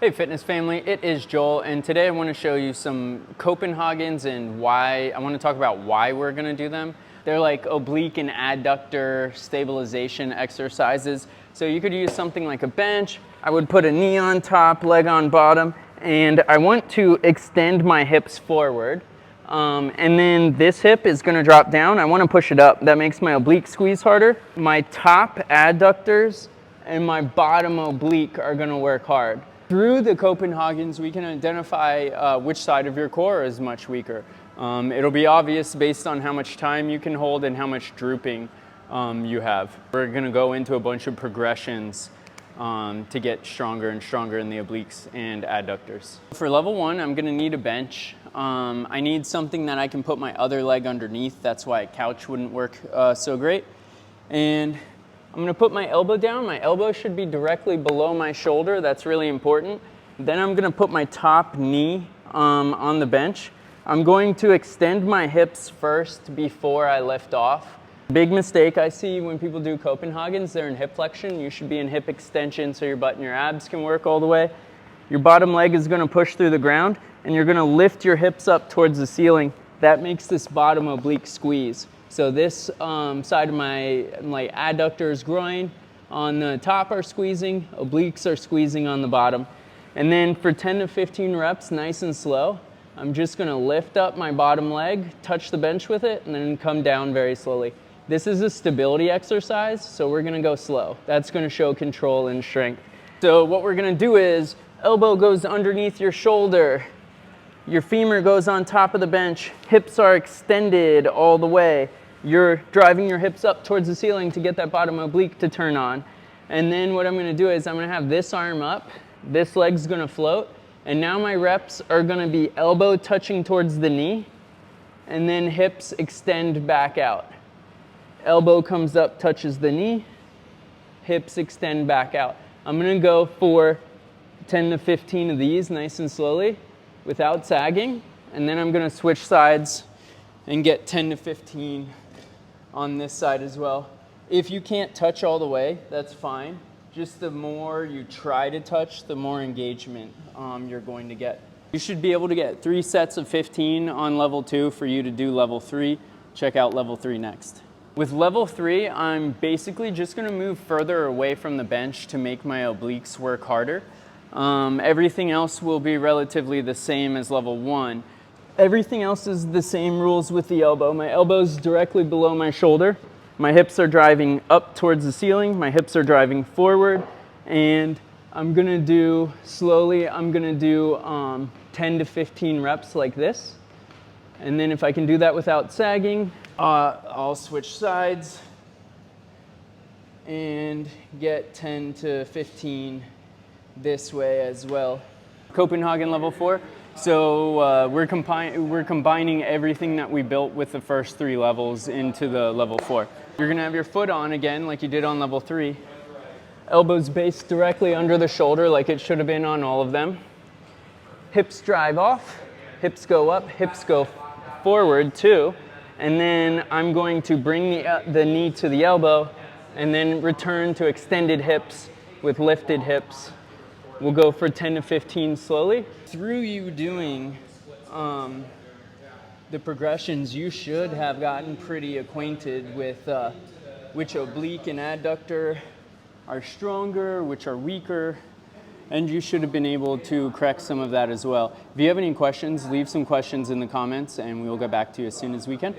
Hey fitness family, it is Joel, and today I want to show you some Copenhagens and why. I want to talk about why we're going to do them. They're like oblique and adductor stabilization exercises. So you could use something like a bench. I would put a knee on top, leg on bottom, and I want to extend my hips forward. And then this hip is going to drop down. I want to push it up. That makes my oblique squeeze harder. My top adductors and my bottom oblique are going to work hard. Through the Copenhagens, we can identify which side of your core is much weaker. It'll be obvious based on how much time you can hold and how much drooping you have. We're going to go into a bunch of progressions to get stronger and stronger in the obliques and adductors. For level 1, I'm going to need a bench. I need something that I can put my other leg underneath. That's why a couch wouldn't work so great. And I'm going to put my elbow down. My elbow should be directly below my shoulder. That's really important. Then I'm going to put my top knee on the bench. I'm going to extend my hips first before I lift off. Big mistake I see when people do Copenhagens, they're in hip flexion. You should be in hip extension so your butt and your abs can work all the way. Your bottom leg is going to push through the ground, and you're going to lift your hips up towards the ceiling. That makes this bottom oblique squeeze. So this side of my adductors, groin on the top are squeezing, obliques are squeezing on the bottom. And then for 10 to 15 reps, nice and slow, I'm just gonna lift up my bottom leg, touch the bench with it, and then come down very slowly. This is a stability exercise, so we're gonna go slow. That's gonna show control and strength. So what we're gonna do is, elbow goes underneath your shoulder, your femur goes on top of the bench, hips are extended all the way. You're driving your hips up towards the ceiling to get that bottom oblique to turn on. And then what I'm going to do is I'm going to have this arm up, this leg's going to float, and now my reps are going to be elbow touching towards the knee, and then hips extend back out. Elbow comes up, touches the knee, hips extend back out. I'm going to go for 10 to 15 of these nice and slowly without sagging, and then I'm going to switch sides and get 10 to 15 on this side as well. If you can't touch all the way, that's fine. Just the more you try to touch, the more engagement you're going to get. You should be able to get 3 sets of 15 on level 2 for you to do level 3. Check out level 3 next. With level 3, I'm basically just going to move further away from the bench to make my obliques work harder. Everything else will be relatively the same as level 1. Everything else is the same rules with the elbow. My elbow's directly below my shoulder. My hips are driving up towards the ceiling. My hips are driving forward. And I'm gonna do, slowly, I'm gonna do 10 to 15 reps like this. And then if I can do that without sagging, I'll switch sides and get 10 to 15 this way as well. Copenhagen level 4. So we're combining everything that we built with the first 3 levels into the level 4. You're gonna have your foot on again like you did on level 3. Elbows based directly under the shoulder like it should have been on all of them. Hips drive off, hips go up, hips go forward too. And then I'm going to bring the knee to the elbow and then return to extended hips with lifted hips. We'll go for 10 to 15 slowly. Through you doing the progressions, you should have gotten pretty acquainted with which oblique and adductor are stronger, which are weaker, and you should have been able to correct some of that as well. If you have any questions, leave some questions in the comments and we'll get back to you as soon as we can.